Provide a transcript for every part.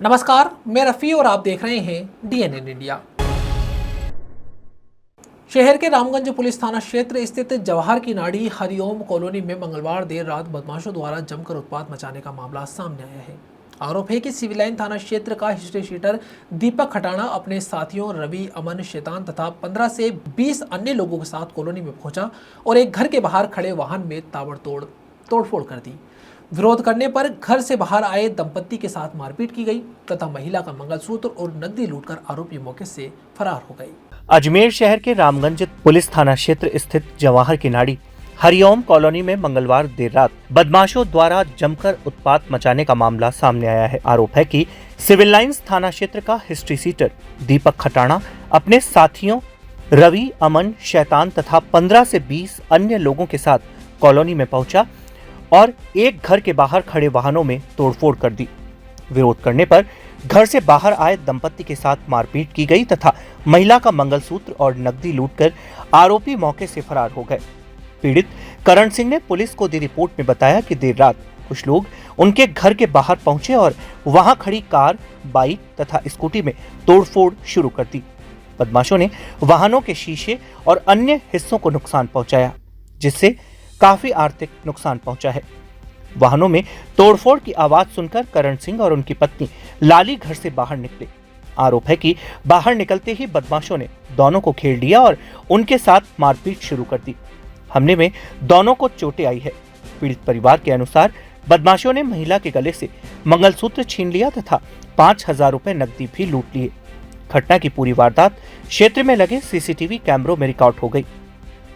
नमस्कार, मैं रफ़ी और आप देख रहे हैं DNN इंडिया। शहर के रामगंज पुलिस थाना क्षेत्र स्थित जवाहर की नाड़ी हरिओम कॉलोनी में मंगलवार देर रात बदमाशों द्वारा जमकर उत्पात मचाने का मामला सामने आया है। आरोप है कि सिविल लाइन थाना क्षेत्र का हिस्ट्री शीटर दीपक खटाना अपने साथियों रवि, अमन, शैतान तथा 15 से 20 अन्य लोगों के साथ कॉलोनी में पहुंचा और एक घर के बाहर खड़े वाहन में ताबड़तोड़ तोड़फोड़ कर दी। विरोध करने पर घर से बाहर आए दंपत्ति के साथ मारपीट की गई तथा महिला का मंगलसूत्र और नकदी लूटकर आरोपी मौके से फरार हो गए। अजमेर शहर के रामगंज पुलिस थाना क्षेत्र स्थित जवाहर की नाड़ी हरिओम कॉलोनी में मंगलवार देर रात बदमाशों द्वारा जमकर उत्पात मचाने का मामला सामने आया है। आरोप है कि सिविल लाइंस थाना क्षेत्र का हिस्ट्री शीटर दीपक खटाना अपने साथियों रवि, अमन, शैतान तथा 15 से 20 अन्य लोगों के साथ कॉलोनी में पहुंचा और एक घर के बाहर खड़े वाहनों में तोड़फोड़ कर दी। विरोध करने पर घर से बाहर आए दंपत्ति के साथ मारपीट की गई तथा महिला का मंगलसूत्र और नकदी लूटकर आरोपी मौके से फरार हो गए। पीड़ित करण सिंह ने पुलिस को दी रिपोर्ट में बताया कि देर रात कुछ लोग उनके घर के बाहर पहुंचे और वहां खड़ी कार, बाइक तथा स्कूटी में तोड़फोड़ शुरू कर दी। बदमाशों ने वाहनों के शीशे और अन्य हिस्सों को नुकसान पहुंचाया, जिससे काफी आर्थिक नुकसान पहुंचा है। वाहनों में तोड़फोड़ की आवाज सुनकर करण सिंह और उनकी पत्नी लाली घर से बाहर निकले। आरोप है कि बाहर निकलते ही बदमाशों ने दोनों को घेर लिया और उनके साथ मारपीट शुरू कर दी। हमले में दोनों को चोटें आई है। पीड़ित परिवार के अनुसार बदमाशों ने महिला के गले से मंगलसूत्र छीन लिया तथा 5,000 रुपए नकदी भी लूट लिए। घटना की पूरी वारदात क्षेत्र में लगे सीसीटीवी कैमरों में रिकॉर्ड हो गई।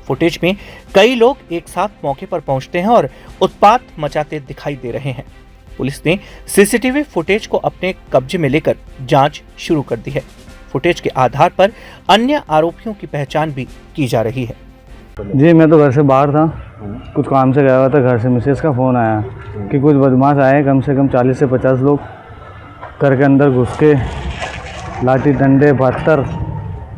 फुटेज में कई लोग एक साथ मौके पर पहुंचते हैं और उत्पात मचाते दिखाई दे रहे हैं। पुलिस ने सीसीटीवी फुटेज को अपने कब्जे में लेकर जांच शुरू कर दी है। फुटेज के आधार पर अन्य आरोपियों की पहचान भी की जा रही है। जी, मैं तो घर से बाहर था, कुछ काम से गया हुआ था। घर से मिसेज का फ़ोन आया कि कुछ बदमाश आए, कम से कम 40 से 50 लोग घर के अंदर घुस के लाठी, डंडे, पत्थर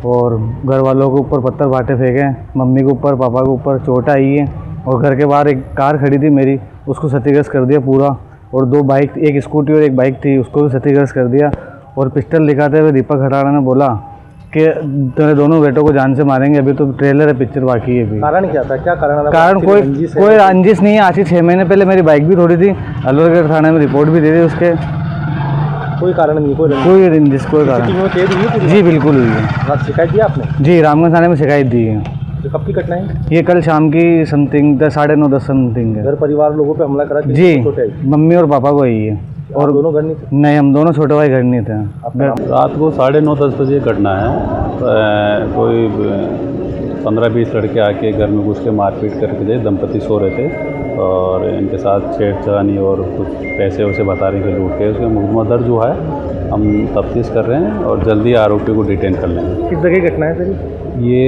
और घर वालों के ऊपर पत्थर भाटे फेंके। मम्मी के ऊपर, पापा के ऊपर चोट आई है और घर के बाहर एक कार खड़ी थी मेरी, उसको क्षतिग्रस्त कर दिया पूरा। और 2 बाइक, एक स्कूटी और एक बाइक थी, उसको भी क्षतिग्रस्त कर दिया। और पिस्टल दिखाते हुए दीपक खटाना ने बोला कि तेरे दोनों बेटों को जान से मारेंगे, अभी तो ट्रेलर है, पिक्चर बाकी है। अभी कारण क्या था, क्या कारण? कारण कोई रंजिश नहीं है। आज ही 6 महीने पहले मेरी बाइक भी थोड़ी थी, अलवरगढ़ थाने में रिपोर्ट भी दी थी उसके। कोई कारण नहीं, कोई रंजिश, कोई कारण। जी बिल्कुल हुई है। शिकायत दी आपने? जी, रामगंज थाने में शिकायत दी है। तो कब की घटना है ये? कल शाम की समथिंग 9:30 समथिंग है। घर परिवार लोगों पे हमला करा? जी, मम्मी और पापा को ही है। और दोनों घर नहीं थे? नहीं, हम दोनों छोटे भाई घर नहीं थे। रात को 9:30-10 बजे घटना है। कोई 15-20 लड़के आके घर में घुस के मारपीट करके गए। दंपति सो रहे थे और इनके साथ छेड़छाड़ी और कुछ पैसे वैसे बता रहे थे लूट के। उसका मुकदमा दर्ज हुआ है, हम तफ्तीश कर रहे हैं और जल्दी आरोपी को डिटेन कर लेंगे। किस जगह घटना है सर? ये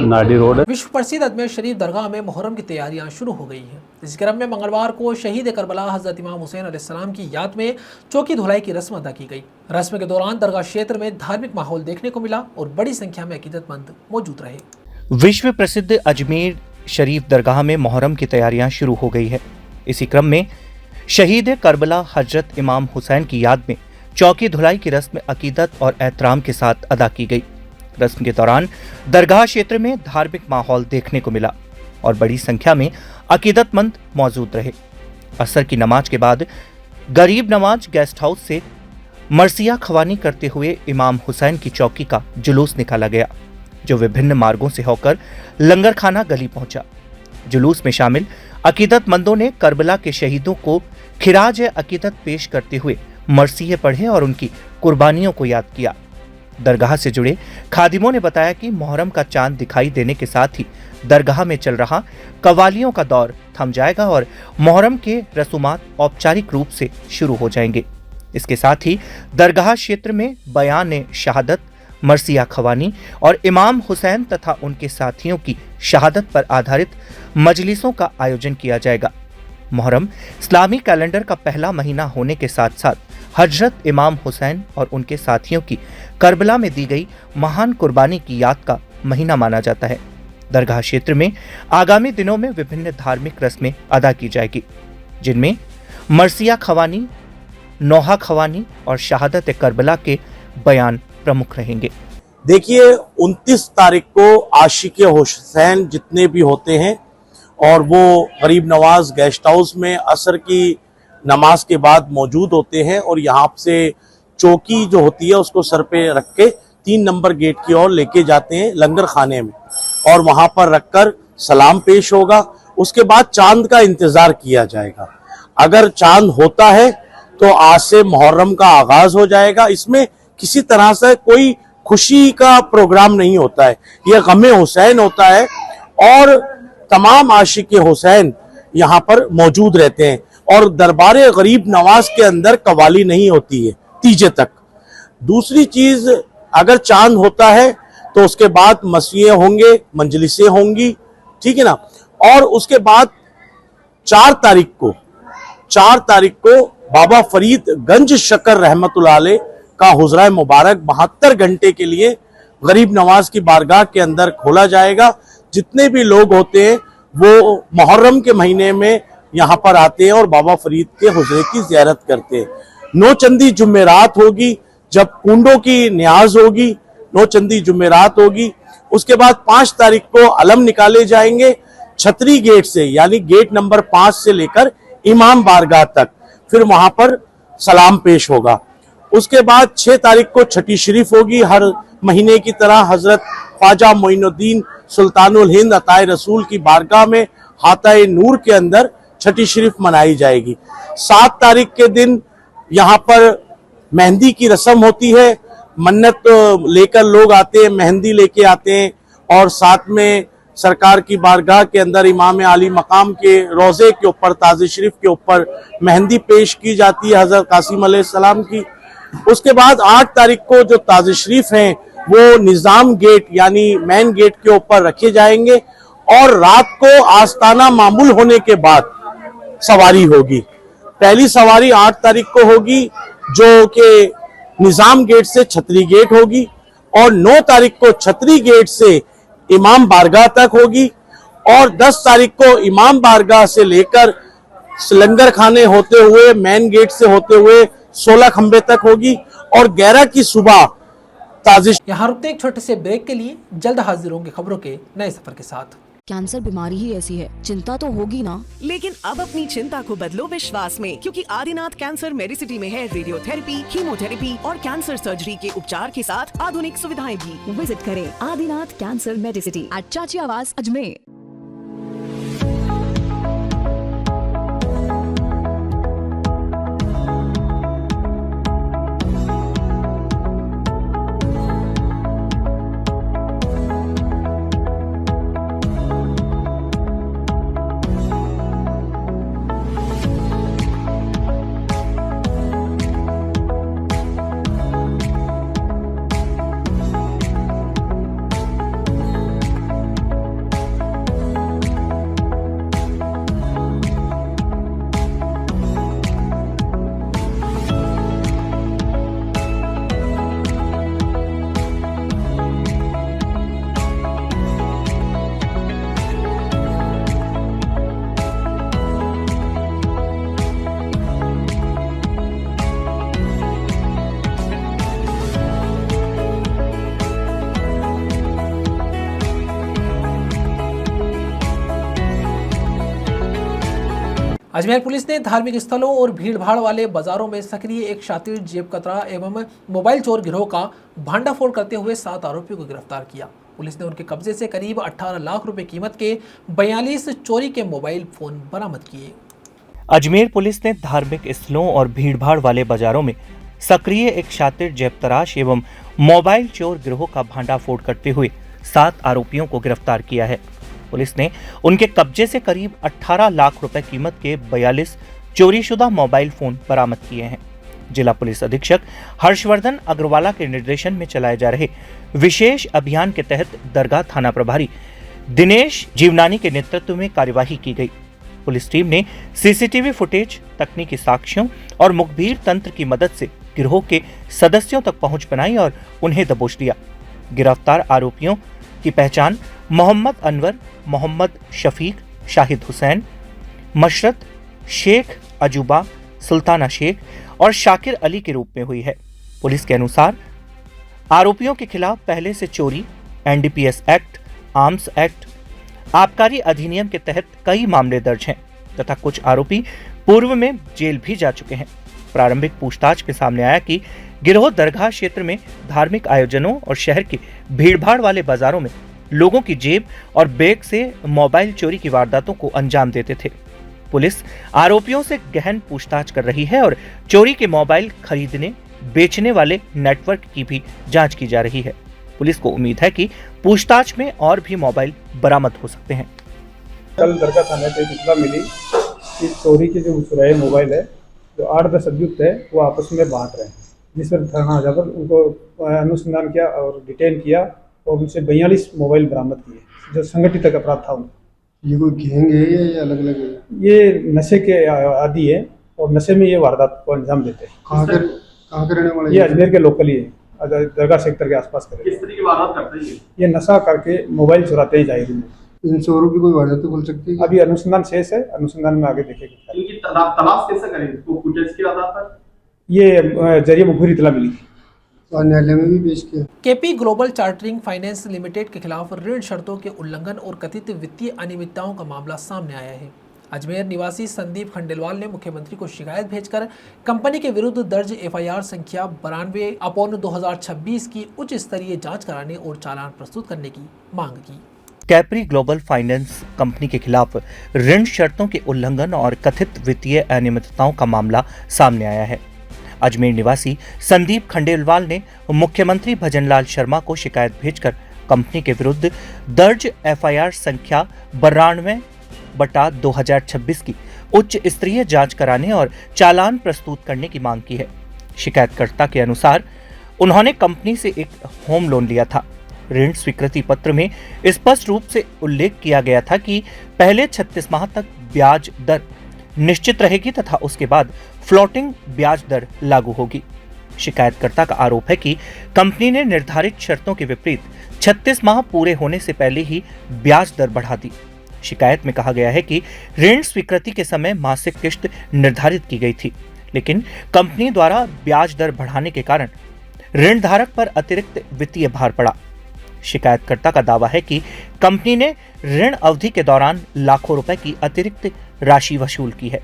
नाडी रोड है। विश्व प्रसिद्ध अजमेर शरीफ दरगाह में मुहर्रम की तैयारियां शुरू हो गई हैं। इस क्रम में मंगलवार को शहीद करबला हजरत इमाम हुसैन अलैहिस्सलाम की याद में चौकी धुलाई की रस्म अदा की गई। रस्म के दौरान दरगाह क्षेत्र में धार्मिक माहौल देखने को मिला और बड़ी संख्या में अकीदतमंद मौजूद रहे। विश्व प्रसिद्ध अजमेर शरीफ दरगाह में मुहर्रम की तैयारियां शुरू हो गई है। इसी क्रम में शहीद करबला हजरत इमाम हुसैन की याद में चौकी धुलाई की रस्म अकीदत और एहतराम के साथ अदा की गई। रस्म के दौरान दरगाह क्षेत्र में धार्मिक माहौल देखने को मिला और बड़ी संख्या में अकीदतमंद मौजूद रहे। असर की नमाज के बाद गरीब नवाज गेस्ट हाउस से मरसिया खवानी करते हुए इमाम हुसैन की चौकी का जुलूस निकाला गया, जो विभिन्न मार्गों से होकर लंगर खाना गली पहुंचा। जुलूस में शामिल अकीदतमंदों ने करबला के शहीदों को खिराज अकीदत पेश करते हुए मरसिये पढ़े और उनकी कुर्बानियों को याद किया। दरगाह से जुड़े खादिमों ने बताया कि मुहर्रम का चांद दिखाई देने के साथ ही दरगाह में चल रहा कवालियों का दौर थम जाएगा और मुहर्रम के रसूमात औपचारिक रूप से शुरू हो जाएंगे। इसके साथ ही दरगाह क्षेत्र में बयान शहादत, मरसिया खवानी और इमाम हुसैन तथा उनके साथियों की शहादत पर आधारित मजलिसों का आयोजन किया जाएगा। मुहर्रम इस्लामी कैलेंडर का पहला महीना होने के साथ साथ हजरत इमाम हुसैन और उनके साथियों की करबला में दी गई महान कुर्बानी की याद का महीना माना जाता है। दरगाह क्षेत्र में आगामी दिनों में विभिन्न धार्मिक रस्में अदा की जाएगी, जिनमें मरसिया खवानी, नौहा खवानी और शहादत करबला के बयान प्रमुख रहेंगे। देखिए 29 तारीख को आशिक हुसैन जितने भी होते हैं और वो गरीब नवाज गेस्ट हाउस में असर की नमाज के बाद मौजूद होते हैं और यहाँ से चौकी जो होती है उसको सर पे रख के 3 नंबर गेट की ओर लेके जाते हैं लंगर खाने में और वहाँ पर रखकर सलाम पेश होगा। उसके बाद चांद का इंतज़ार किया जाएगा। अगर चांद होता है तो आज से मुहर्रम का आगाज हो जाएगा। इसमें किसी तरह से कोई खुशी का प्रोग्राम नहीं होता है, यह गमे हुसैन होता है और तमाम आशिक हुसैन यहाँ पर मौजूद रहते हैं और दरबार गरीब नवाज के अंदर कवाली नहीं होती है तीजे तक। दूसरी चीज, अगर चांद होता है तो उसके बाद मसीहे होंगे, मंजलिसें होंगी, ठीक है ना। और उसके बाद 4 तारीख को बाबा फरीद गंज शकर रहमतुल्लाह अलैह का हुजरा मुबारक 72 घंटे के लिए गरीब नवाज की बारगाह के अंदर खोला जाएगा। जितने भी लोग होते हैं वो मुहर्रम के महीने में यहाँ पर आते हैं और बाबा फरीद के हुजरे की ज़ियारत करते हैं। नौचंदी जुमेरात होगी, जब कुंडों की न्याज होगी, नौचंदी जुमेरात होगी। उसके बाद 5 तारीख को अलम निकाले जाएंगे छतरी गेट से, यानी गेट नंबर 5 से लेकर इमाम बारगाह तक, फिर वहां पर सलाम पेश होगा। उसके बाद 6 तारीख को छठी शरीफ होगी। हर महीने की तरह हजरत ख्वाजा मोइनुद्दीन सुल्तानुल हिंद अताए रसूल की बारगाह में हाताए नूर के अंदर छठी शरीफ मनाई जाएगी। 7 तारीख के दिन यहाँ पर मेहंदी की रस्म होती है। मन्नत लेकर लोग आते हैं, मेहंदी लेके आते हैं और साथ में सरकार की बारगाह के अंदर इमाम आली मकाम के रोज़े के ऊपर, ताज़े शरीफ के ऊपर मेहंदी पेश की जाती है हज़रत कासिम अलैहिस्सलाम की। उसके बाद 8 तारीख को जो ताज़े शरीफ हैं वो निज़ाम गेट यानी मेन गेट के ऊपर रखे जाएंगे और रात को आस्ताना मामूल होने के बाद सवारी होगी। पहली सवारी 8 तारीख को होगी जो कि निज़ाम गेट से छतरी गेट होगी और 9 तारीख को छतरी गेट से इमाम बारगाह तक होगी और 10 तारीख को इमाम बारगाह से लेकर लंगर खाने होते हुए मेन गेट से होते हुए 16 खंबे तक होगी और 11 की सुबह ताज़ी। यहाँ रुकते एक छोटे से ब्रेक के लिए, जल्द हाजिर होंगे खबरों के नए सफर के साथ। कैंसर बीमारी ही ऐसी है, चिंता तो होगी ना। लेकिन अब अपनी चिंता को बदलो विश्वास में, क्योंकि आदिनाथ कैंसर मेडिसिटी में है रेडियोथेरेपी, कीमोथेरेपी और कैंसर सर्जरी के उपचार के साथ आधुनिक सुविधाएं भी। विजिट करें आदिनाथ कैंसर मेडिसिटी एट चाची आवास अजमेर। अजमेर पुलिस ने धार्मिक स्थलों और भीड़भाड़ वाले बाजारों में सक्रिय एक शातिर, जेब कतरा एवं मोबाइल चोर गिरोह का भांडाफोड़ करते हुए 7 आरोपियों को गिरफ्तार किया। पुलिस ने उनके कब्जे से करीब 18 लाख रुपए कीमत के 42 चोरी के मोबाइल फोन बरामद किए। अजमेर पुलिस ने धार्मिक स्थलों और भीड़भाड़ वाले बाजारों में सक्रिय एक शातिर, जेब तराश एवं मोबाइल चोर गिरोह का भांडाफोड़ करते हुए 7 आरोपियों को गिरफ्तार किया है। पुलिस ने उनके कब्जे से करीब 18 लाख रुपए कीमत के 42 चोरीशुदा मोबाइल फोन बरामद किए हैं। जिला पुलिस अधीक्षक हर्षवर्धन अग्रवाला के निर्देशन में चलाए जा रहे विशेष अभियान के तहत दरगाह थाना प्रभारी दिनेश जीवनानी के नेतृत्व में कार्यवाही की गई। पुलिस टीम ने सीसीटीवी फुटेज, तकनीकी साक्ष्यों और मुखबिर तंत्र की मदद से गिरोह के सदस्यों तक पहुंच बनाई और उन्हें दबोच लिया। गिरफ्तार आरोपियों की पहचान मोहम्मद अनवर, मोहम्मद शफीक, शाहिद हुसैन, मशरत, शेख अजूबा, सुल्ताना शेख और शाकिर अली के रूप में हुई है। पुलिस के अनुसार आरोपियों के खिलाफ पहले से चोरी, एनडीपीएस एक्ट, आर्म्स एक्ट, आबकारी अधिनियम के तहत कई मामले दर्ज हैं तथा कुछ आरोपी पूर्व में जेल भी जा चुके हैं। प्रारंभिक पूछताछ में सामने आया कि गिरोह दरगाह क्षेत्र में धार्मिक आयोजनों और शहर के भीड़भाड़ वाले बाजारों में लोगों की जेब और बैग से मोबाइल चोरी की वारदातों को अंजाम देते थे। पुलिस आरोपियों से गहन पूछताछ कर रही है और चोरी के मोबाइल खरीदने बेचने वाले नेटवर्क की भी जांच की जा रही है। पुलिस को उम्मीद है कि पूछताछ में और भी मोबाइल बरामद हो सकते हैं। कल दरगाह थाने पे इतला मिली कि चोरी के जो चुराए मोबाइल है, जो 8-10 अभियुक्त है वो आपस में बांट रहे हैं, जिस पर थाना जाकर उनको अनुसंधान किया और डिटेन किया और उनसे 42 मोबाइल बरामद किए जो संगठित अपराध था। ये कोई गैंग है या अलग अलग है? ये नशे के आदी है और नशे में ये वारदात को अंजाम देते हैं। कहाँ के रहने वाले? ये अजमेर के लोकल ही है, दरगाह सेक्टर के आसपास करे। किस तरह की वारदात करते हैं ये नशा करके मोबाइल चुराते हैं जाहिर में। इन चोरों की कोई वारदात खुल सकती है? अभी अनुसंधान शेष है, अनुसंधान में आगे देखेंगे। इनकी तलाश कैसे करें? वो फुटेज के आधार पर ये जरिए मुखबिर इतला मिली थी, तो न्यायालय में भी पेश किया। KP global chartering finance limited के खिलाफ ऋण शर्तों के उल्लंघन और कथित वित्तीय अनियमितताओं का मामला सामने आया है। अजमेर निवासी संदीप खंडेलवाल ने मुख्यमंत्री को शिकायत भेजकर कंपनी के विरुद्ध दर्ज एफआईआर संख्या 92/2026 की उच्च स्तरीय जांच कराने और चालान प्रस्तुत करने की मांग की। कैपरी ग्लोबल फाइनेंस कंपनी के खिलाफ ऋण शर्तों के उल्लंघन और कथित वित्तीय अनियमितताओं का मामला सामने आया है। अजमेर निवासी संदीप खंडेलवाल ने मुख्यमंत्री भजनलाल शर्मा को शिकायत भेजकर कंपनी के विरुद्ध दर्ज एफआईआर संख्या 92/2026 की उच्च स्तरीय जांच कराने और चालान प्रस्तुत करने की मांग की है। शिकायतकर्ता के अनुसार उन्होंने कंपनी से एक होम लोन लिया था। ऋण स्वीकृति पत्र में स्पष्ट रूप से उल्लेख किया गया था कि पहले 36 माह तक ब्याज दर निश्चित रहेगी तथा उसके बाद फ्लोटिंग ब्याज दर लागू होगी। शिकायतकर्ता का आरोप है कि कंपनी ने निर्धारित शर्तों के विपरीत 36 माह पूरे होने से पहले ही ब्याज दर बढ़ा दी। शिकायत में कहा गया है कि ऋण स्वीकृति के समय मासिक किश्त निर्धारित की गई थी, लेकिन कंपनी द्वारा ब्याज दर बढ़ाने के कारण ऋणधारक पर अतिरिक्त वित्तीय भार पड़ा। शिकायतकर्ता का दावा है कि कंपनी ने ऋण अवधि के दौरान लाखों रुपए की अतिरिक्त राशि वसूल की है,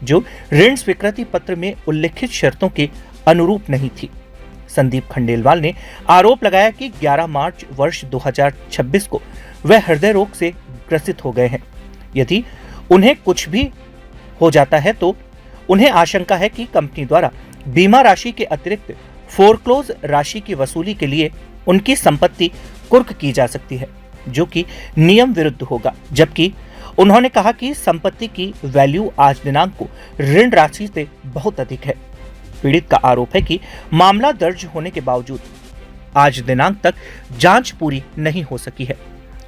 जो ऋण स्वीकृति पत्र में उल्लिखित शर्तों के अनुरूप नहीं थी। संदीप खंडेलवाल ने आरोप लगाया कि 11 मार्च वर्ष 2026 को वह हृदय रोग से ग्रसित हो गए हैं। यदि उन्हें कुछ भी हो जाता है तो उन्हें आशंका है कि कंपनी द्वारा बीमा राशि के अतिरिक्त फोरक्लोज राशि की वसूली के लिए उनकी संपत्ति कुर्क की जा सकती है, जो कि नियम विरुद्ध होगा। जबकि उन्होंने कहा कि संपत्ति की वैल्यू आज दिनांक को ऋण राशि से बहुत अधिक है। पीड़ित का आरोप है कि मामला दर्ज होने के बावजूद आज दिनांक तक जांच पूरी नहीं हो सकी है।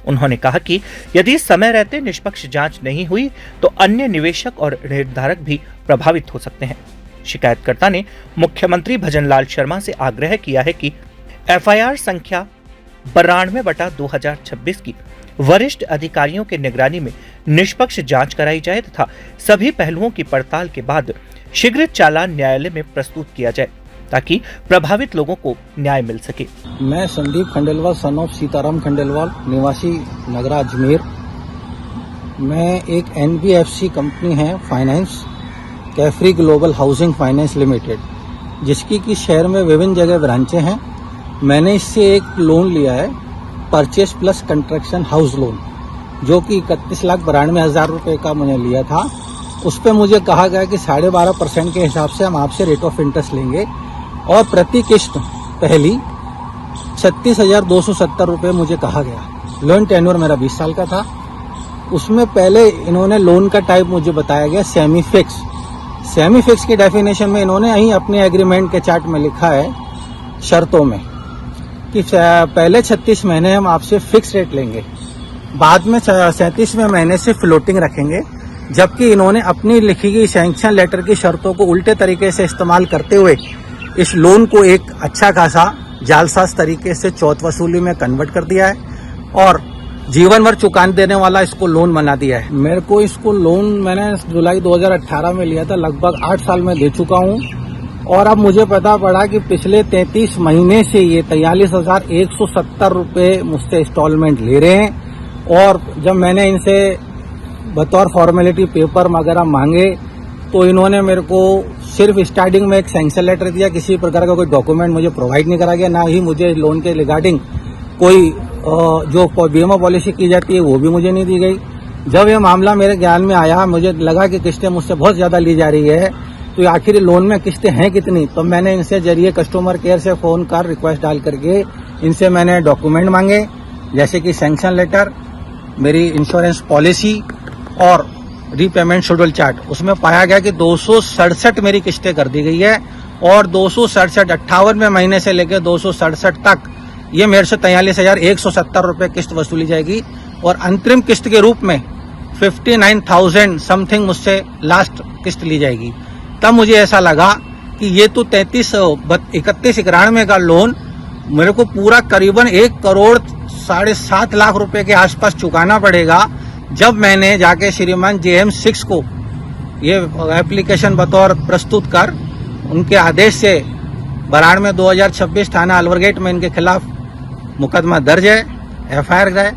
उन्होंने कहा कि यदि समय रहते निष्पक्ष जांच नहीं हुई तो अन्य निवेशक और ऋणधारक भी प्रभावित हो सकते हैं। शिकायतकर्ता ने मुख्यमंत्री भजनलाल शर्मा से आग्रह किया है कि एफआईआर संख्या 92/2026 की वरिष्ठ अधिकारियों के निगरानी में निष्पक्ष जांच कराई जाए तथा सभी पहलुओं की पड़ताल के बाद शीघ्र चालान न्यायालय में प्रस्तुत किया जाए ताकि प्रभावित लोगों को न्याय मिल सके। मैं संदीप खंडेलवाल सन ऑफ सीताराम खंडेलवाल निवासी नगरा अजमेर। मैं एक एनबीएफसी कंपनी है finance, Capri Global Housing Finance Limited, जिसकी कि शहर में विभिन्न जगह ब्रांचें हैं। मैंने इससे एक लोन लिया है, purchase plus construction house loan, जो कि 31,92,000 रुपये का मैंने लिया था। उस पर मुझे कहा गया कि 12.5% के हिसाब से हम आपसे रेट ऑफ इंटरेस्ट लेंगे और प्रति किस्त पहली 36,270 रुपये मुझे कहा गया। लोन टेन्योर मेरा 20 साल का था। उसमें पहले इन्होंने लोन का टाइप मुझे बताया गया सेमी फिक्स। सेमी फिक्स की डेफिनेशन में इन्होंने यहीं अपने एग्रीमेंट के चार्ट में लिखा है शर्तों में कि पहले 36 महीने हम आपसे फिक्स रेट लेंगे, बाद में 37वें महीने से फ्लोटिंग रखेंगे। जबकि इन्होंने अपनी लिखी गई सैंक्शन लेटर की शर्तों को उल्टे तरीके से इस्तेमाल करते हुए इस लोन को एक अच्छा खासा जालसाज तरीके से चौथ वसूली में कन्वर्ट कर दिया है और जीवन भर चुका देने वाला इसको लोन बना दिया है। मेरे को इसको लोन मैंने जुलाई 2018 में लिया था, लगभग 8 साल में दे चुका हूँ। और अब मुझे पता पड़ा कि पिछले 33 महीने से ये 43,170 रुपये मुझसे इंस्टॉलमेंट ले रहे हैं। और जब मैंने इनसे बतौर फॉर्मेलिटी पेपर वगैरह मांगे तो इन्होंने मेरे को सिर्फ स्टार्टिंग में एक सैंक्शन लेटर दिया, किसी प्रकार का कोई डॉक्यूमेंट मुझे प्रोवाइड नहीं करा गया, ना ही मुझे लोन के रिगार्डिंग कोई जो बीमा पॉलिसी की जाती है वो भी मुझे नहीं दी गई। जब ये मामला मेरे ज्ञान में आया, मुझे लगा कि किस्तें मुझसे बहुत ज्यादा ली जा रही है, तो आखिर लोन में किस्तें हैं कितनी। तो मैंने इनसे जरिए कस्टमर केयर से फोन कर रिक्वेस्ट डाल करके इनसे मैंने डॉक्यूमेंट मांगे, जैसे कि सैंक्शन लेटर, मेरी इंश्योरेंस पॉलिसी और रीपेमेंट शेड्यूल चार्ट। उसमें पाया गया कि 267 मेरी किस्तें कर दी गई है और 267 58वें महीने से लेकर 267 तक ये मेरे से 43,170 रुपये किस्त वसूली जाएगी। और अंतरिम किस्त के रूप में 59,000 समथिंग मुझसे लास्ट किस्त ली जाएगी। तब मुझे ऐसा लगा कि ये तो 31-91 का लोन मेरे को पूरा करीबन 1 करोड़ 7.5 लाख रुपए के आसपास चुकाना पड़ेगा। जब मैंने जाके श्रीमान JM 6 को ये एप्लीकेशन बतौर प्रस्तुत कर उनके आदेश से बराड़ में 2026 थाना अलवरगेट में इनके खिलाफ मुकदमा दर्ज है, FIR है,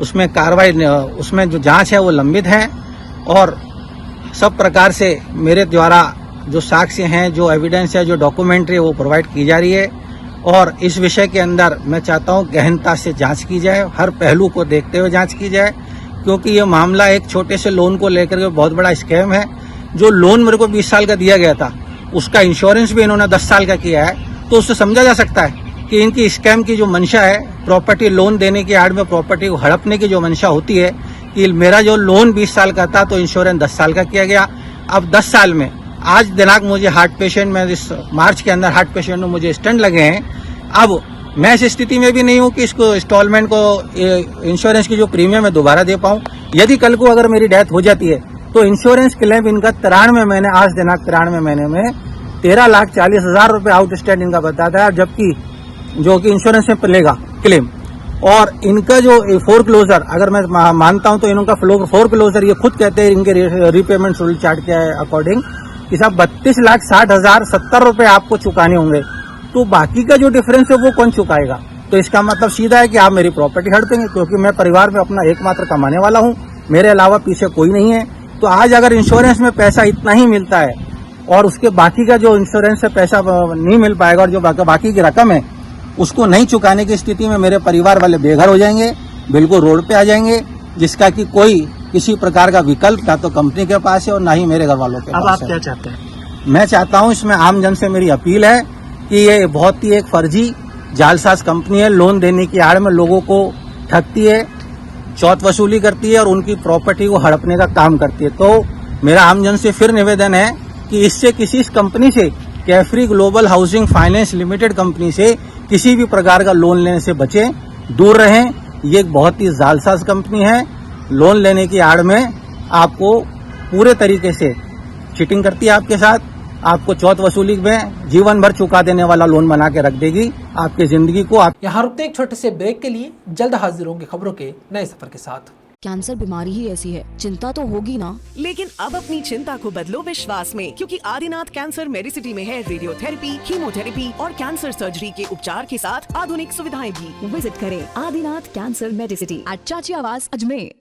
उसमें कार्रवाई, उसमें जो जांच है वो लंबित है और सब प्रकार से मेरे द्वारा जो साक्ष्य हैं, जो एविडेंस है, जो डॉक्यूमेंट्री है वो प्रोवाइड की जा रही है। और इस विषय के अंदर मैं चाहता हूं गहनता से जांच की जाए, हर पहलू को देखते हुए जांच की जाए, क्योंकि ये मामला एक छोटे से लोन को लेकर के बहुत बड़ा स्कैम है। जो लोन मेरे को 20 साल का दिया गया था उसका इंश्योरेंस भी इन्होंने 10 साल का किया है, तो उससे समझा जा सकता है कि इनकी स्कैम की जो मंशा है, प्रॉपर्टी लोन देने की आड़ में प्रॉपर्टी को हड़पने की जो मंशा होती है, कि मेरा जो लोन 20 साल का था तो इंश्योरेंस 10 साल का किया गया। अब 10 साल में आज दिनांक मुझे हार्ट पेशेंट में, इस मार्च के अंदर हार्ट पेशेंट में मुझे स्टेंट लगे हैं। अब मैं इस स्थिति में भी नहीं हूं कि इसको इंस्टॉलमेंट को इंश्योरेंस की जो प्रीमियम है दोबारा दे पाऊं। यदि कल को अगर मेरी डेथ हो जाती है तो इंश्योरेंस क्लेम इनका 93 महीने, आज दिनांक 93 महीने में 13,40,000 रुपये आउटस्टैंडिंग इनका बताता है, जबकि जो कि इंश्योरेंस में मिलेगा क्लेम। और इनका जो फोरक्लोजर अगर मैं मानता हूं तो इनका फोरक्लोजर ये खुद कहते हैं इनके रीपेमेंट शेड्यूल चार्ट के अकॉर्डिंग कि साहब 32,60,070 रुपये आपको चुकाने होंगे, तो बाकी का जो डिफरेंस है वो कौन चुकाएगा। तो इसका मतलब सीधा है कि आप मेरी प्रॉपर्टी हड़पेंगे, क्योंकि मैं परिवार में अपना एकमात्र कमाने वाला हूं, मेरे अलावा पीछे कोई नहीं है। तो आज अगर इंश्योरेंस में पैसा इतना ही मिलता है और उसके बाकी का जो इंश्योरेंस से पैसा नहीं मिल पाएगा और जो बाकी की रकम है उसको नहीं चुकाने की स्थिति में मेरे परिवार वाले बेघर हो जाएंगे, बिल्कुल रोड पे आ जाएंगे, जिसका कि कोई किसी प्रकार का विकल्प ना तो कंपनी के पास है और ना ही मेरे घर वालों के पास है। अब आप क्या चाहते हैं? मैं चाहता हूं, इसमें आम जन से मेरी अपील है कि ये बहुत ही एक फर्जी जालसाज कंपनी है, लोन देने की आड़ में लोगों को ठगती है, चौथ वसूली करती है और उनकी प्रॉपर्टी को हड़पने का काम करती है। तो मेरा आमजन से फिर निवेदन है कि इससे किसी कंपनी से, Capri Global Housing Finance Limited company से किसी भी प्रकार का लोन लेने से बचें, दूर रहें। ये एक बहुत ही जालसाज कंपनी है, लोन लेने की आड़ में आपको पूरे तरीके से चीटिंग करती है आपके साथ, आपको चौथ वसूली में जीवन भर चुका देने वाला लोन बना के रख देगी आपकी जिंदगी को। यहाँ रुकते एक छोटे से ब्रेक के लिए, जल्द हाजिर होंगे खबरों के नए सफर के साथ। कैंसर बीमारी ही ऐसी है, चिंता तो होगी ना। लेकिन अब अपनी चिंता को बदलो विश्वास में, क्योंकि आदिनाथ कैंसर मेडिसिटी में है रेडियोथेरेपी, कीमोथेरेपी और कैंसर सर्जरी के उपचार के साथ आधुनिक सुविधाएं भी। विजिट करें आदिनाथ कैंसर मेडिसिटी एट चाची आवास अजमेर।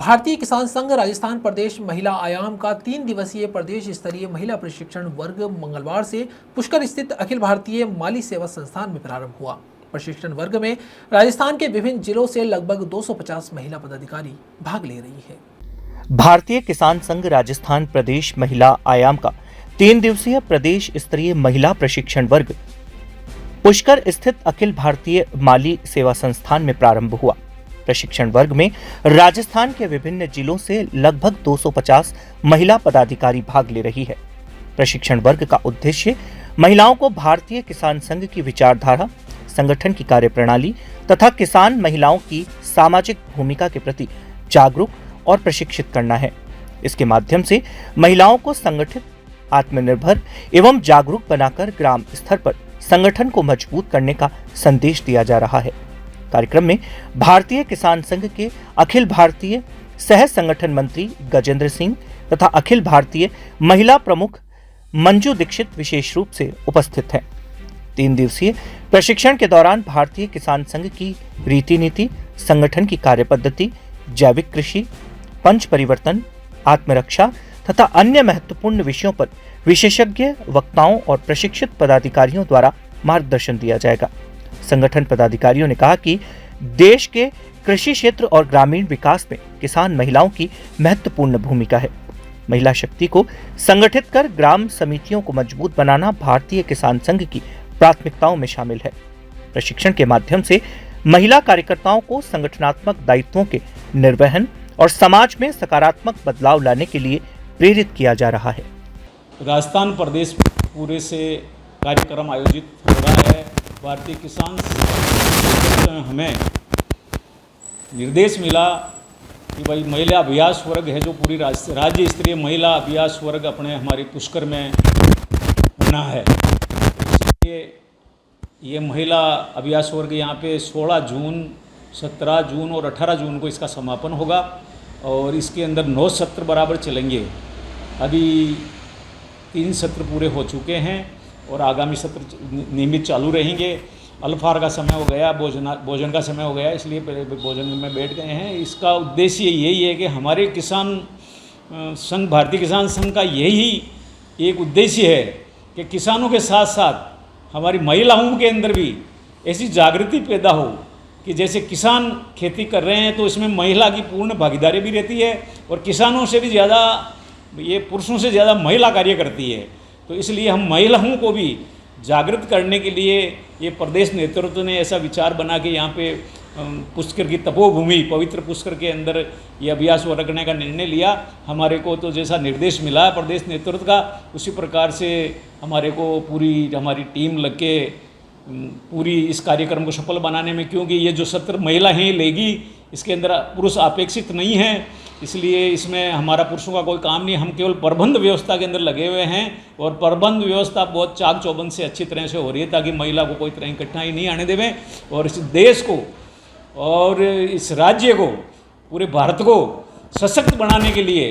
भारतीय किसान संघ राजस्थान प्रदेश महिला आयाम का 3 दिवसीय प्रदेश स्तरीय महिला प्रशिक्षण वर्ग मंगलवार से पुष्कर स्थित अखिल भारतीय माली सेवा संस्थान में प्रारंभ हुआ। प्रशिक्षण वर्ग में राजस्थान के विभिन्न जिलों से लगभग 250 महिला पदाधिकारी भाग ले रही है। भारतीय किसान संघ राजस्थान प्रदेश महिला आयाम का 3 दिवसीय प्रदेश स्तरीय महिला प्रशिक्षण वर्ग पुष्कर स्थित अखिल भारतीय माली सेवा संस्थान में प्रारंभ हुआ। प्रशिक्षण वर्ग में राजस्थान के विभिन्न जिलों से लगभग 250 महिला पदाधिकारी भाग ले रही है। प्रशिक्षण वर्ग का उद्देश्य महिलाओं को भारतीय किसान संघ की विचारधारा, संगठन की कार्यप्रणाली तथा किसान महिलाओं की सामाजिक भूमिका के प्रति जागरूक और प्रशिक्षित करना है। इसके माध्यम से महिलाओं को संगठित, आत्मनिर्भर एवं जागरूक बनाकर ग्राम स्तर पर संगठन को मजबूत करने का संदेश दिया जा रहा है। कार्यक्रम में भारतीय किसान संघ के अखिल भारतीय सह संगठन मंत्री गजेंद्र सिंह तथा अखिल भारतीय महिला प्रमुख मंजू दीक्षित विशेष रूप से उपस्थित हैं। 3 दिवसीय प्रशिक्षण के दौरान भारतीय किसान संघ की रीति नीति, संगठन की कार्यपद्धति, जैविक कृषि, पंच परिवर्तन, आत्मरक्षा तथा अन्य महत्वपूर्ण विषयों पर विशेषज्ञ वक्ताओं और प्रशिक्षित पदाधिकारियों द्वारा मार्गदर्शन दिया जाएगा। संगठन पदाधिकारियों ने कहा कि देश के कृषि क्षेत्र और ग्रामीण विकास में किसान महिलाओं की महत्वपूर्ण भूमिका है। महिला शक्ति को संगठित कर ग्राम समितियों को मजबूत बनाना भारतीय किसान संघ की प्राथमिकताओं में शामिल है। प्रशिक्षण के माध्यम से महिला कार्यकर्ताओं को संगठनात्मक दायित्वों के निर्वहन और समाज में सकारात्मक बदलाव लाने के लिए प्रेरित किया जा रहा है। राजस्थान प्रदेश पूरे से कार्यक्रम आयोजित हो रहा है। भारतीय किसान हमें निर्देश मिला कि भाई महिला अभ्यास वर्ग है, जो पूरी राज्य स्तरीय महिला अभ्यास वर्ग अपने हमारे पुष्कर में होना है। इसलिए ये महिला अभ्यास वर्ग यहाँ पे 16 जून, 17 जून और 18 जून को इसका समापन होगा और इसके अंदर 9 सत्र बराबर चलेंगे। अभी 3 सत्र पूरे हो चुके हैं और आगामी सत्र नियमित चालू रहेंगे। अल्फार का समय हो गया, भोजन का समय हो गया, इसलिए भोजन में बैठ गए हैं। इसका उद्देश्य यही है कि हमारे किसान संघ, भारतीय किसान संघ का यही एक उद्देश्य है कि किसानों के साथ साथ हमारी महिलाओं के अंदर भी ऐसी जागृति पैदा हो कि जैसे किसान खेती कर रहे हैं तो इसमें महिला की पूर्ण भागीदारी भी रहती है और किसानों से भी ज़्यादा, ये पुरुषों से ज़्यादा महिला कार्य करती है। तो इसलिए हम महिलाओं को भी जागृत करने के लिए ये प्रदेश नेतृत्व ने ऐसा विचार बना के यहाँ पे पुष्कर की तपोभूमि, पवित्र पुष्कर के अंदर ये अभ्यास रखने का निर्णय लिया। हमारे को तो जैसा निर्देश मिला प्रदेश नेतृत्व का, उसी प्रकार से हमारे को पूरी हमारी टीम लग के पूरी इस कार्यक्रम को सफल बनाने में, क्योंकि ये जो सत्र महिला ही लेगी इसके अंदर पुरुष अपेक्षित नहीं है, इसलिए इसमें हमारा पुरुषों का कोई काम नहीं। हम केवल प्रबंध व्यवस्था के अंदर लगे हुए हैं और प्रबंध व्यवस्था बहुत चाक चौबंद से अच्छी तरह से हो रही है ताकि महिला को कोई तरह की कठिनाई नहीं आने देवें और इस देश को और इस राज्य को, पूरे भारत को सशक्त बनाने के लिए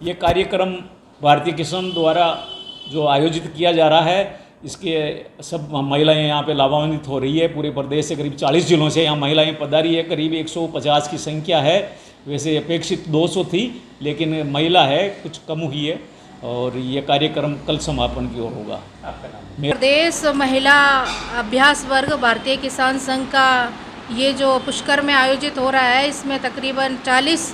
ये कार्यक्रम भारतीय किसान द्वारा जो आयोजित किया जा रहा है, इसके सब महिलाएं यहाँ पे लाभान्वित हो रही है। पूरे प्रदेश से करीब 40 जिलों से यहाँ महिलाएं पधारी है। करीब 150 की संख्या है, वैसे अपेक्षित 200 थी लेकिन महिला है कुछ कम हुई है और ये कार्यक्रम कल समापन की ओर होगा। प्रदेश महिला अभ्यास वर्ग भारतीय किसान संघ का ये जो पुष्कर में आयोजित हो रहा है, इसमें तकरीबन 40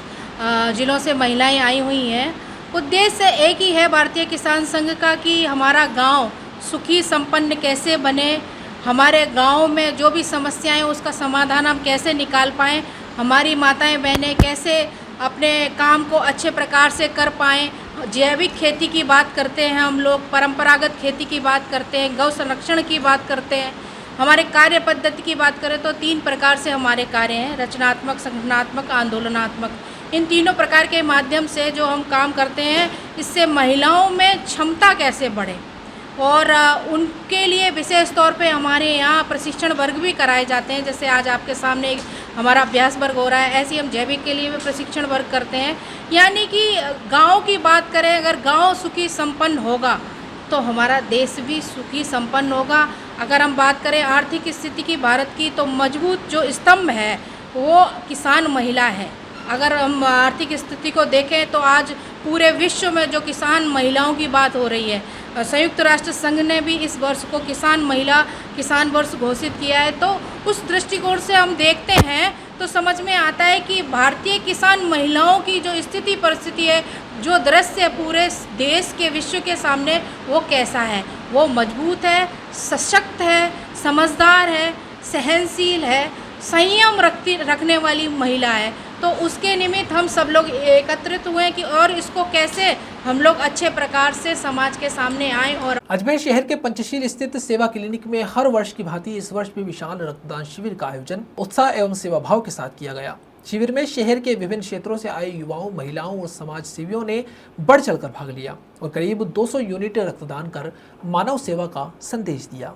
जिलों से महिलाएं आई हुई हैं। उद्देश्य एक ही है भारतीय किसान संघ का कि हमारा गांव सुखी संपन्न कैसे बने, हमारे गांव में जो भी समस्याएं उसका समाधान हम कैसे निकाल पाएँ, हमारी माताएं बहनें कैसे अपने काम को अच्छे प्रकार से कर पाएँ। जैविक खेती की बात करते हैं हम लोग, परंपरागत खेती की बात करते हैं, गौ संरक्षण की बात करते हैं। हमारे कार्य पद्धति की बात करें तो 3 प्रकार से हमारे कार्य हैं, रचनात्मक, संगठनात्मक, आंदोलनात्मक। इन तीनों प्रकार के माध्यम से जो हम काम करते हैं, इससे महिलाओं में क्षमता कैसे बढ़े और उनके लिए विशेष तौर पे हमारे यहाँ प्रशिक्षण वर्ग भी कराए जाते हैं। जैसे आज आपके सामने एक हमारा अभ्यास वर्ग हो रहा है, ऐसे ही हम जैविक के लिए भी प्रशिक्षण वर्ग करते हैं। यानी कि गांव की बात करें, अगर गांव सुखी संपन्न होगा तो हमारा देश भी सुखी संपन्न होगा। अगर हम बात करें आर्थिक स्थिति की भारत की, तो मजबूत जो स्तंभ है वो किसान महिला है। अगर हम आर्थिक स्थिति को देखें तो आज पूरे विश्व में जो किसान महिलाओं की बात हो रही है, संयुक्त राष्ट्र संघ ने भी इस वर्ष को किसान वर्ष घोषित किया है। तो उस दृष्टिकोण से हम देखते हैं तो समझ में आता है कि भारतीय किसान महिलाओं की जो स्थिति परिस्थिति है, जो दृश्य है पूरे देश के विश्व के सामने, वो कैसा है। वो मजबूत है, सशक्त है, समझदार है, सहनशील है, संयम रखने वाली महिला है। तो उसके निमित्त हम सब लोग एकत्रित हुए कि और इसको कैसे हम लोग अच्छे प्रकार से समाज के सामने आए। और अजमेर शहर के पंचशील स्थित सेवा क्लिनिक में हर वर्ष की भांति इस वर्ष भी विशाल रक्तदान शिविर का आयोजन उत्साह एवं सेवा भाव के साथ किया गया। शिविर में शहर के विभिन्न क्षेत्रों से आए युवाओं, महिलाओं और समाज सेवियों ने बढ़ चढ़कर भाग लिया और करीब 200 यूनिट रक्तदान कर मानव सेवा का संदेश दिया।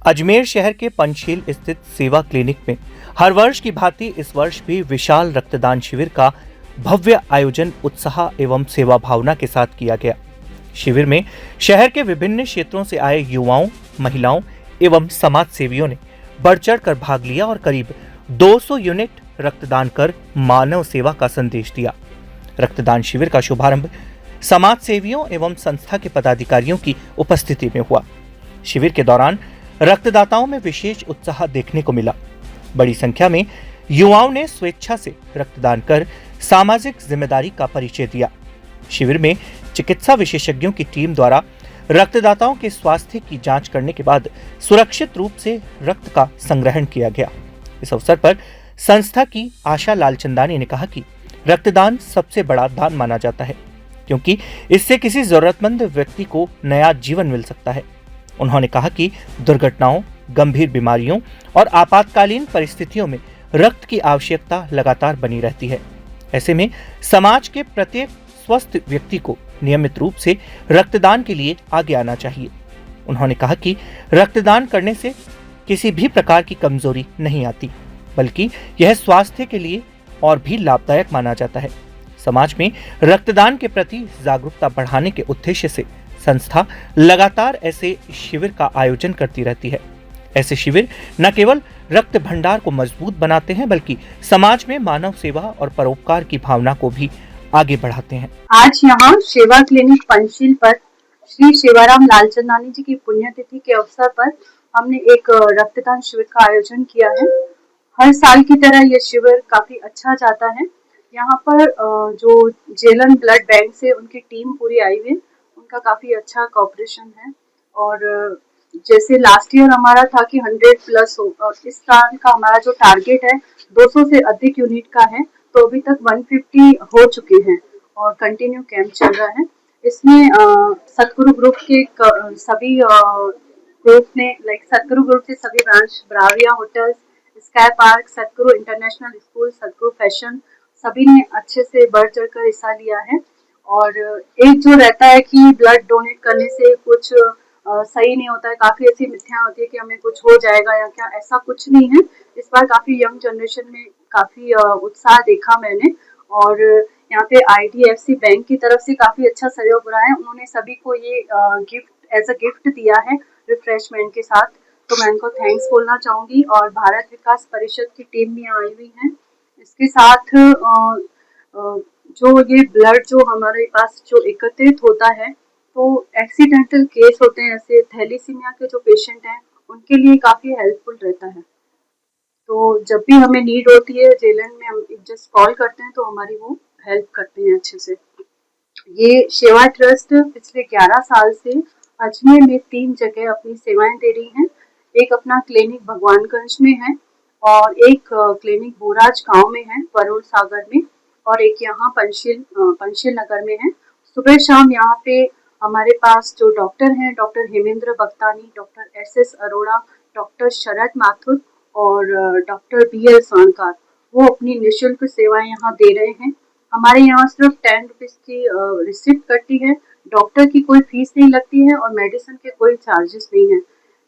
अजमेर शहर के पंचशील स्थित सेवा क्लिनिक में हर वर्ष की भांति इस वर्ष भी विशाल रक्तदान शिविर का भव्य आयोजन उत्साह एवं सेवा भावना के साथ किया गया। शिविर में शहर के विभिन्न क्षेत्रों से आए युवाओं, महिलाओं एवं समाज सेवियों ने बढ़ चढ़कर भाग लिया और करीब 200 यूनिट रक्तदान कर मानव सेवा का संदेश दिया। रक्तदान शिविर का शुभारंभ समाज सेवियों एवं संस्था के पदाधिकारियों की उपस्थिति में हुआ। शिविर के दौरान रक्तदाताओं में विशेष उत्साह देखने को मिला। बड़ी संख्या में युवाओं ने स्वेच्छा से रक्तदान कर सामाजिक जिम्मेदारी का परिचय दिया। शिविर में चिकित्सा विशेषज्ञों की टीम द्वारा रक्तदाताओं के स्वास्थ्य की जांच करने के बाद सुरक्षित रूप से रक्त का संग्रहण किया गया। इस अवसर पर संस्था की आशा लालचंदानी ने कहा कि रक्तदान सबसे बड़ा दान माना जाता है, क्योंकि इससे किसी जरूरतमंद व्यक्ति को नया जीवन मिल सकता है। उन्होंने कहा कि दुर्घटनाओं, गंभीर बीमारियों और आपातकालीन परिस्थितियों में रक्त की आवश्यकता लगातार बनी रहती है। ऐसे में समाज के प्रत्येक स्वस्थ व्यक्ति को नियमित रूप से रक्तदान के लिए आगे आना चाहिए। उन्होंने कहा कि रक्तदान करने से किसी भी प्रकार की कमजोरी नहीं आती, बल्कि यह स्वास्थ्य के लिए और भी लाभदायक माना जाता है। समाज में रक्तदान के प्रति जागरूकता बढ़ाने के उद्देश्य से संस्था लगातार ऐसे शिविर का आयोजन करती रहती है। ऐसे शिविर न केवल रक्त भंडार को मजबूत बनाते हैं, बल्कि समाज में मानव सेवा और परोपकार की भावना को भी आगे बढ़ाते हैं। आज यहाँ सेवा क्लिनिक पंचशील पर श्री सेवाराम लालचंदानी जी की पुण्यतिथि के अवसर पर हमने एक रक्तदान शिविर का आयोजन किया है। हर साल की तरह ये शिविर काफी अच्छा जाता है। यहाँ पर जो जेलन ब्लड बैंक से उनकी टीम पूरी आई हुई है, उनका काफी अच्छा कोऑपरेशन है। और जैसे लास्ट ईयर हमारा था कि 100+ हो, और इस साल का हमारा जो टारगेट है 200 से अधिक यूनिट का है, तो अभी तक 150 हो चुके हैं और कंटिन्यू कैंप चल रहा है। इसमें सतगुरु ग्रुप के सभी ग्रुप ने सतगुरु ग्रुप के सभी branch, Bravia hotels, sky park, सतगुरु इंटरनेशनल स्कूल, सतगुरु फैशन, सभी ने अच्छे से बढ़ चढ़कर हिस्सा लिया है। और एक जो रहता है कि ब्लड डोनेट करने से कुछ सही नहीं होता है, काफी ऐसी मिथ्या होती है कि हमें कुछ हो जाएगा या क्या, ऐसा कुछ नहीं है। इस बार काफी यंग जनरेशन में काफी उत्साह देखा मैंने। और यहाँ पे IDFC बैंक की तरफ से काफी अच्छा सहयोग रहा है। उन्होंने सभी को ये गिफ्ट एज अ गिफ्ट दिया है रिफ्रेशमेंट के साथ, तो मैं उनको थैंक्स बोलना चाहूंगी। और भारत विकास परिषद की टीम भी यहाँ आई हुई है। इसके साथ जो ये ब्लड जो हमारे पास जो एकत्रित होता है, तो एक्सीडेंटल केस होते हैं, ऐसे थैलीसीमिया के जो पेशेंट हैं, उनके लिए काफ़ी हेल्पफुल रहता है। तो जब भी हमें नीड होती है जेलन में, हम जस्ट कॉल करते हैं तो हमारी वो हेल्प करते हैं अच्छे से। ये सेवा ट्रस्ट पिछले 11 साल से अजमेर में 3 जगह अपनी सेवाएं दे रही हैं। एक अपना क्लिनिक भगवानगंज में है, और एक क्लिनिक बोराज गांव में है, परोल सागर में, और एक यहाँ पंचशील नगर में है। सुबह शाम यहाँ पे हमारे पास जो डॉक्टर हैं, doctor Hemendra Bakhtani, doctor SS Arora, doctor Sharad Mathur और डॉक्टर BL स्वानकार, वो अपनी निःशुल्क सेवाएं यहाँ दे रहे हैं। हमारे यहाँ सिर्फ 10 रुपीज़ की रिसिप्ट कटती है, डॉक्टर की कोई फीस नहीं लगती है और मेडिसिन के कोई चार्जेस नहीं है।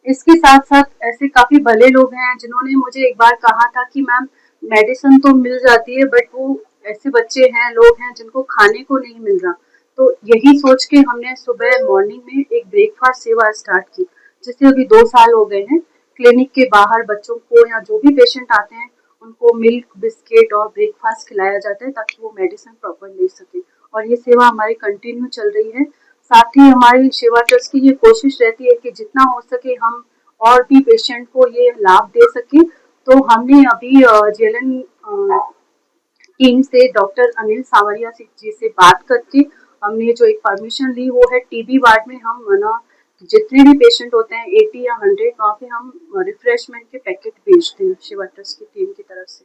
इसके साथ साथ ऐसे काफ़ी भले लोग हैं जिन्होंने मुझे एक बार कहा था कि मैम मेडिसिन तो मिल जाती है, बट वो ऐसे बच्चे हैं, लोग हैं जिनको खाने को नहीं मिल रहा। तो यही सोच के हमने सुबह मॉर्निंग में एक ब्रेकफास्ट सेवा स्टार्ट की, जिसे अभी 2 साल हो गए हैं। क्लिनिक के बाहर बच्चों को या जो भी पेशेंट आते हैं उनको मिल्क, बिस्किट और ब्रेकफास्ट खिलाया जाता है ताकि वो मेडिसिन प्रॉपर ले सके। और ये सेवा हमारी कंटिन्यू चल रही है। साथ ही हमारी सेवा ट्रस्ट की ये कोशिश रहती है कि जितना हो सके हम और भी पेशेंट को ये लाभ दे सके। तो हमने अभी जेएलएन टीम से डॉक्टर अनिल सावरिया जी से बात करके हमने जो एक परमिशन ली वो है टीबी वार्ड में हम जितने भी पेशेंट होते हैं 80 या 100 वहाँ पे हम रिफ्रेशमेंट के पैकेट भेजते हैं सेवा ट्रस्ट की टीम की तरफ से।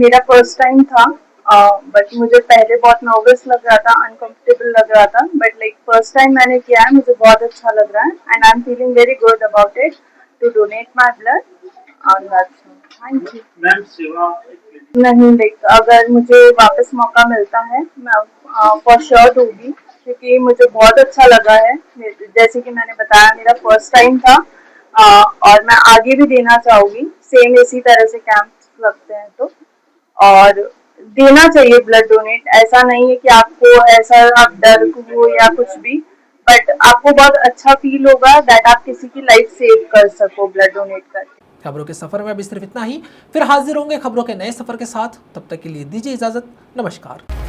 मेरा फर्स्ट टाइम था, बट मुझे पहले बहुत नर्वस लग रहा था, अनकंफर्टेबल लग रहा था, बट लाइक फर्स्ट टाइम मैंने किया है, मुझे बहुत अच्छा लग रहा है and I am feeling very good about it to donate my blood. Thank you ma'am. सेवा नहीं, लाइक अगर मुझे वापस मौका मिलता है मैं फॉर श्योर दूंगी क्योंकि मुझे बहुत अच्छा लगा है। जैसे कि मैंने बताया मेरा फर्स्ट टाइम था और मैं आगे भी देना चाहूँगी। सेम इसी तरह से कैंप लगते हैं तो, और देना चाहिए ब्लड डोनेट। ऐसा नहीं है कि आपको ऐसा आप डर हो या कुछ भी, बट आपको बहुत अच्छा फील होगा दैट आप किसी की लाइफ सेव कर सको ब्लड डोनेट करके। खबरों के सफर में अभी सिर्फ इतना ही, फिर हाजिर होंगे खबरों के नए सफर के साथ। तब तक के लिए दीजिए इजाजत। नमस्कार।